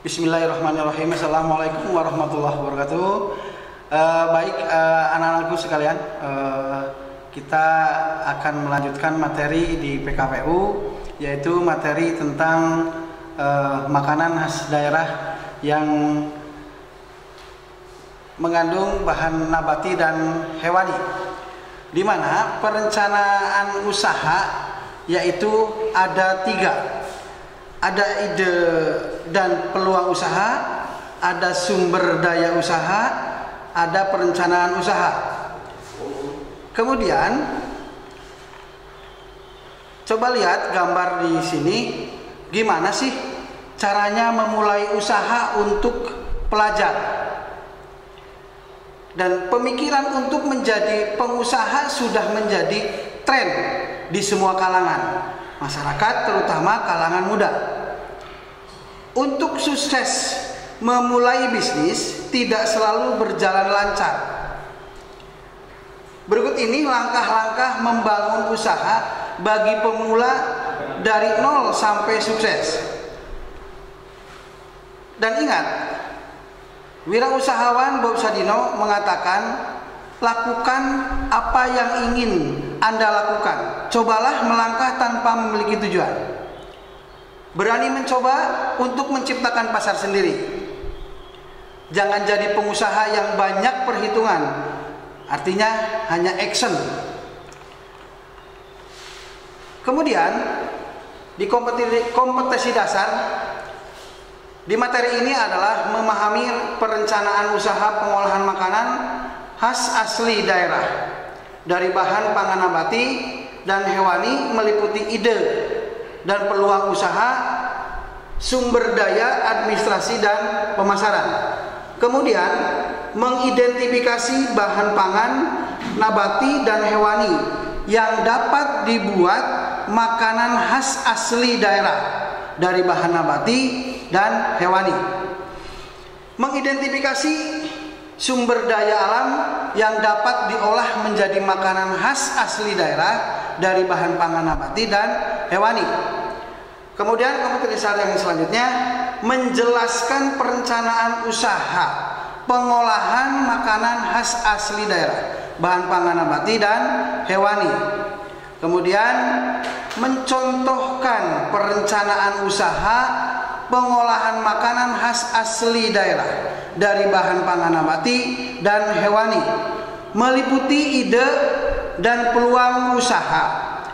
Bismillahirrahmanirrahim. Assalamualaikum warahmatullahi wabarakatuh. Baik, anak-anakku sekalian, kita akan melanjutkan materi di PKPU, yaitu materi tentang makanan khas daerah yang mengandung bahan nabati dan hewani, di mana perencanaan usaha yaitu ada 3. Ada ide dan peluang usaha, ada sumber daya usaha, ada perencanaan usaha. Kemudian coba lihat gambar di sini, gimana sih caranya memulai usaha untuk pelajar. Dan pemikiran untuk menjadi pengusaha sudah menjadi tren di semua kalangan masyarakat, terutama kalangan muda. Untuk sukses memulai bisnis tidak selalu berjalan lancar. Berikut ini langkah-langkah membangun usaha bagi pemula dari 0 sampai sukses. Dan ingat, wirausahawan Bob Sadino mengatakan, lakukan apa yang ingin Anda lakukan. Cobalah melangkah tanpa memiliki tujuan. Berani mencoba untuk menciptakan pasar sendiri. Jangan jadi pengusaha yang banyak perhitungan, artinya hanya action. Kemudian di kompetisi dasar, di materi ini adalah memahami perencanaan usaha pengolahan makanan khas asli daerah dari bahan pangan nabati dan hewani, meliputi ide dan peluang usaha, sumber daya, administrasi, dan pemasaran. Kemudian mengidentifikasi bahan pangan nabati dan hewani yang dapat dibuat makanan khas asli daerah dari bahan nabati dan hewani. Mengidentifikasi sumber daya alam yang dapat diolah menjadi makanan khas asli daerah dari bahan pangan nabati dan hewani. Kemudian kompetisi yang selanjutnya menjelaskan perencanaan usaha pengolahan makanan khas asli daerah, bahan pangan nabati dan hewani. Kemudian mencontohkan perencanaan usaha pengolahan makanan khas asli daerah dari bahan pangan nabati dan hewani, meliputi ide dan peluang usaha,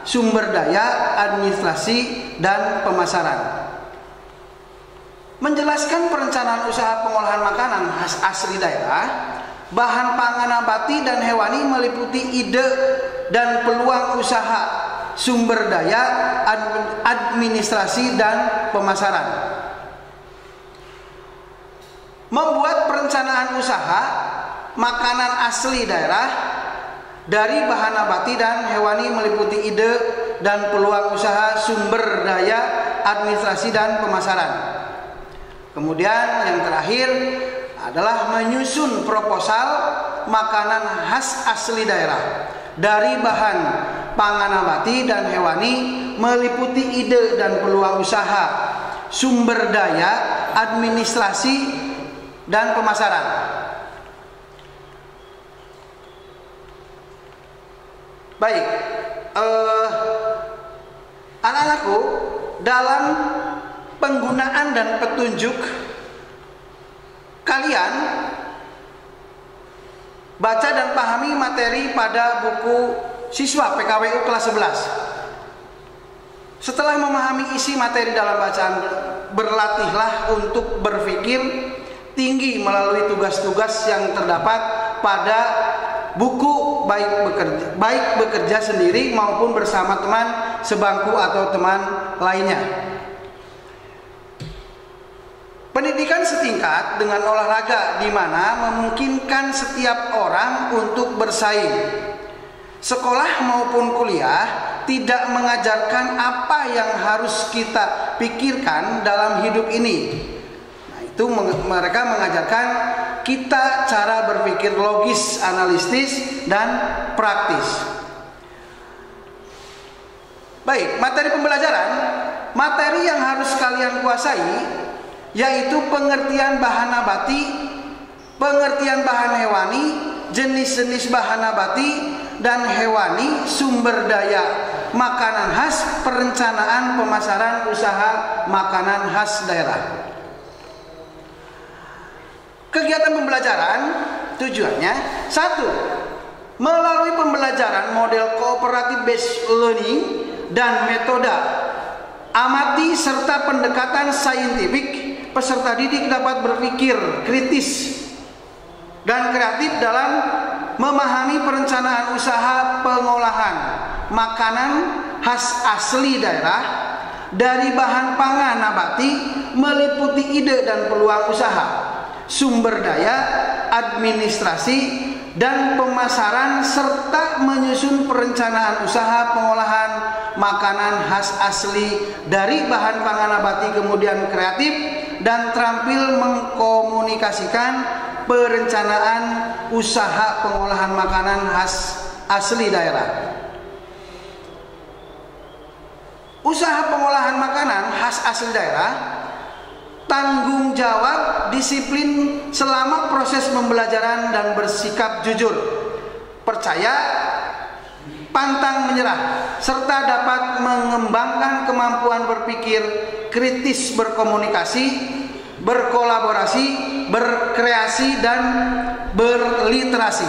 sumber daya, administrasi, dan pemasaran. Menjelaskan perencanaan usaha pengolahan makanan khas asli daerah, bahan pangan nabati dan hewani, meliputi ide dan peluang usaha, sumber daya, administrasi, dan pemasaran. Membuat perencanaan usaha makanan asli daerah dari bahan nabati dan hewani, meliputi ide dan peluang usaha, sumber daya, administrasi, dan pemasaran. Kemudian yang terakhir adalah menyusun proposal makanan khas asli daerah dari bahan pangan nabati dan hewani, meliputi ide dan peluang usaha, sumber daya, administrasi, dan pemasaran. Baik, anak-anakku, dalam penggunaan dan petunjuk kalian baca dan pahami materi pada buku siswa PKWU kelas 11. Setelah memahami isi materi dalam bacaan, berlatihlah untuk berpikir tinggi melalui tugas-tugas yang terdapat pada buku, baik bekerja sendiri maupun bersama teman sebangku atau teman lainnya. Pendidikan setingkat dengan olahraga, di mana memungkinkan setiap orang untuk bersaing. Sekolah maupun kuliah tidak mengajarkan apa yang harus kita pikirkan dalam hidup ini. Itu mereka mengajarkan kita cara berpikir logis, analitis, dan praktis. Baik, materi pembelajaran, materi yang harus kalian kuasai yaitu pengertian bahan nabati, pengertian bahan hewani, jenis-jenis bahan nabati dan hewani, sumber daya makanan khas, perencanaan pemasaran usaha makanan khas daerah. Kegiatan pembelajaran tujuannya: 1. Melalui pembelajaran model cooperative based learning dan metode amati serta pendekatan saintifik, peserta didik dapat berpikir kritis dan kreatif dalam memahami perencanaan usaha pengolahan makanan khas asli daerah dari bahan pangan nabati, meliputi ide dan peluang usaha, sumber daya, administrasi, dan pemasaran, serta menyusun perencanaan usaha pengolahan makanan khas asli dari bahan pangan nabati, kemudian kreatif dan terampil mengkomunikasikan perencanaan usaha pengolahan makanan khas asli daerah. Usaha pengolahan makanan khas asli daerah tanggung jawab disiplin selama proses pembelajaran dan bersikap jujur, percaya, pantang menyerah, serta dapat mengembangkan kemampuan berpikir kritis, berkomunikasi, berkolaborasi, berkreasi, dan berliterasi.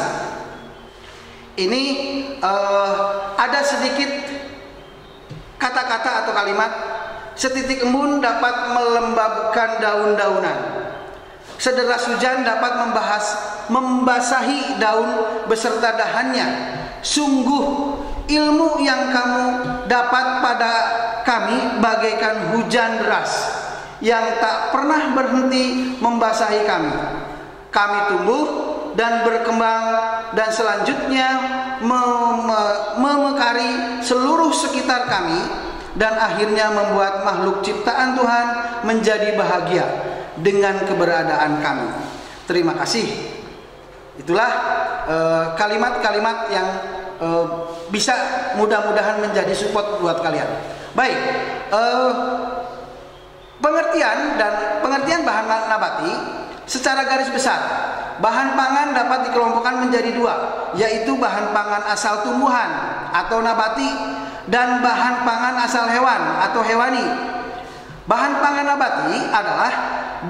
Ini ada sedikit kata-kata atau kalimat: setitik embun dapat melembabkan daun-daunan, sederas hujan dapat membasahi daun beserta dahannya. Sungguh ilmu yang kamu dapat pada kami bagaikan hujan deras yang tak pernah berhenti membasahi kami. Kami tumbuh dan berkembang dan selanjutnya memekari seluruh sekitar kami, dan akhirnya membuat makhluk ciptaan Tuhan menjadi bahagia dengan keberadaan kami. Terima kasih. Itulah kalimat-kalimat yang bisa mudah-mudahan menjadi support buat kalian. Baik, pengertian bahan nabati secara garis besar. Bahan pangan dapat dikelompokkan menjadi dua, yaitu bahan pangan asal tumbuhan atau nabati dan bahan pangan asal hewan atau hewani. Bahan pangan nabati adalah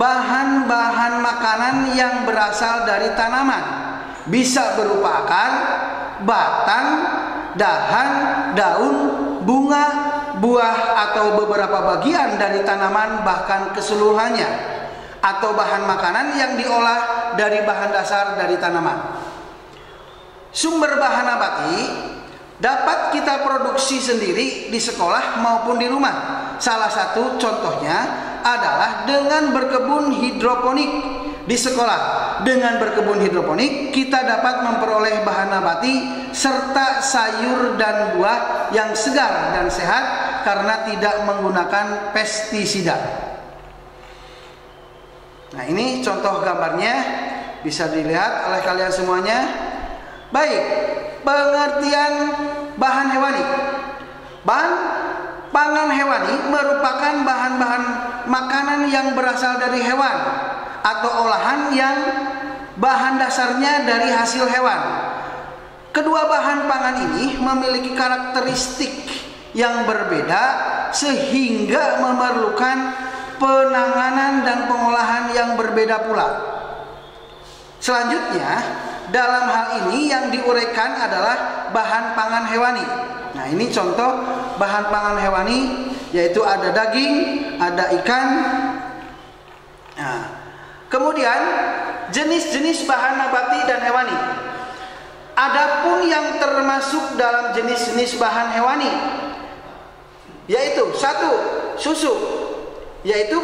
bahan-bahan makanan yang berasal dari tanaman, bisa berupa akar, batang, dahan, daun, bunga, buah, atau beberapa bagian dari tanaman, bahkan keseluruhannya, atau bahan makanan yang diolah dari bahan dasar dari tanaman. Sumber bahan nabati dapat kita produksi sendiri di sekolah maupun di rumah. Salah satu contohnya adalah dengan berkebun hidroponik di sekolah. Dengan berkebun hidroponik kita dapat memperoleh bahan nabati serta sayur dan buah yang segar dan sehat karena tidak menggunakan pestisida. Nah, ini contoh gambarnya, bisa dilihat oleh kalian semuanya. Baik, pengertian bahan hewani. Bahan pangan hewani merupakan bahan-bahan makanan yang berasal dari hewan atau olahan yang bahan dasarnya dari hasil hewan. Kedua bahan pangan ini memiliki karakteristik yang berbeda sehingga memerlukan penanganan dan pengolahan yang berbeda pula. Selanjutnya, dalam hal ini yang diuraikan adalah bahan pangan hewani. Nah, ini contoh bahan pangan hewani, yaitu ada daging, ada ikan. Nah, kemudian jenis-jenis bahan nabati dan hewani. Adapun yang termasuk dalam jenis-jenis bahan hewani, yaitu 1. Susu, yaitu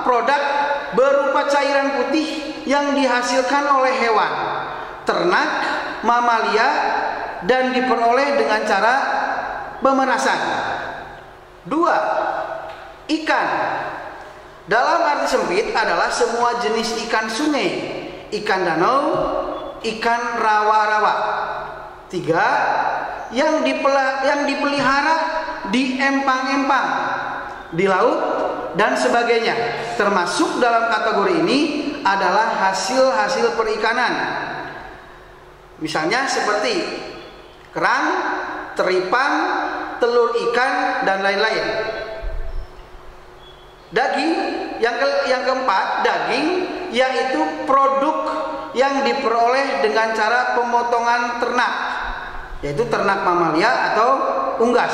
produk berupa cairan putih yang dihasilkan oleh hewan, ternak, mamalia, dan diperoleh dengan cara pemerasan. 2. Ikan. Dalam arti sempit adalah semua jenis ikan sungai, ikan danau, ikan rawa-rawa. 3. Yang dipelihara di empang-empang, di laut, dan sebagainya. Termasuk dalam kategori ini adalah hasil-hasil perikanan. Misalnya seperti kerang, teripang, telur ikan, dan lain-lain. Daging, yang keempat, daging yaitu produk yang diperoleh dengan cara pemotongan ternak, yaitu ternak mamalia atau unggas.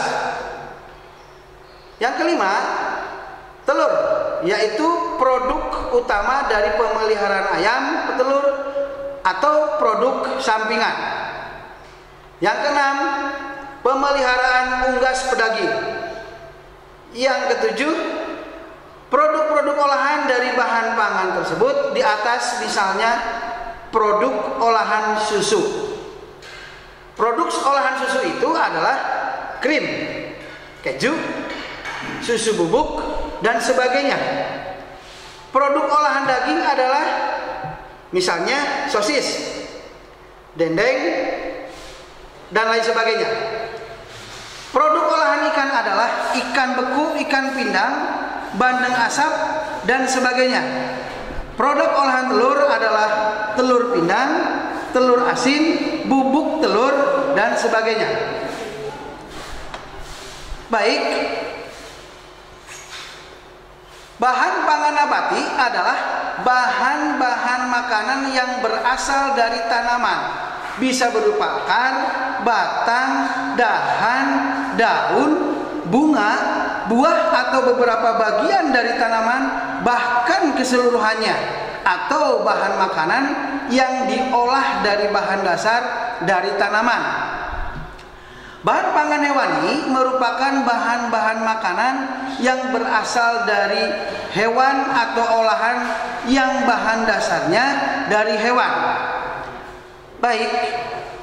Yang kelima, telur, yaitu produk utama dari pemeliharaan ayam petelur atau produk sampingan. Yang keenam, pemeliharaan unggas pedaging. Yang ketujuh, produk-produk olahan dari bahan pangan tersebut, di atas misalnya produk olahan susu. Produk olahan susu itu adalah krim, keju, susu bubuk, dan sebagainya. Produk olahan daging adalah misalnya sosis, dendeng, dan lain sebagainya. Produk olahan ikan adalah ikan beku, ikan pindang, bandeng asap, dan sebagainya. Produk olahan telur adalah telur pindang, telur asin, bubuk telur, dan sebagainya. Baik, bahan pangan nabati adalah bahan-bahan makanan yang berasal dari tanaman. Bisa berupa akar, batang, dahan, daun, bunga, buah, atau beberapa bagian dari tanaman, bahkan keseluruhannya, atau bahan makanan yang diolah dari bahan dasar dari tanaman. Bahan pangan hewani merupakan bahan-bahan makanan yang berasal dari hewan atau olahan yang bahan dasarnya dari hewan. Baik,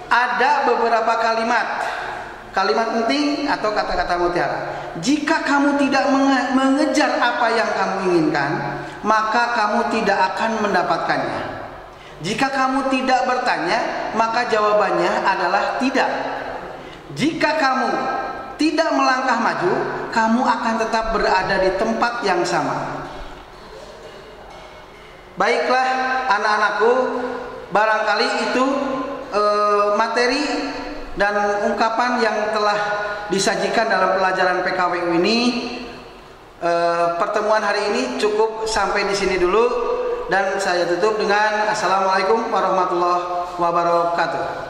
ada beberapa kalimat penting atau kata-kata mutiara. Jika kamu tidak mengejar apa yang kamu inginkan, maka kamu tidak akan mendapatkannya. Jika kamu tidak bertanya, maka jawabannya adalah tidak. Jika kamu tidak melangkah maju, kamu akan tetap berada di tempat yang sama. Baiklah anak-anakku, barangkali itu materi dan ungkapan yang telah disajikan dalam pelajaran PKWU ini. Pertemuan hari ini cukup sampai di sini dulu, dan saya tutup dengan Assalamualaikum warahmatullahi wabarakatuh.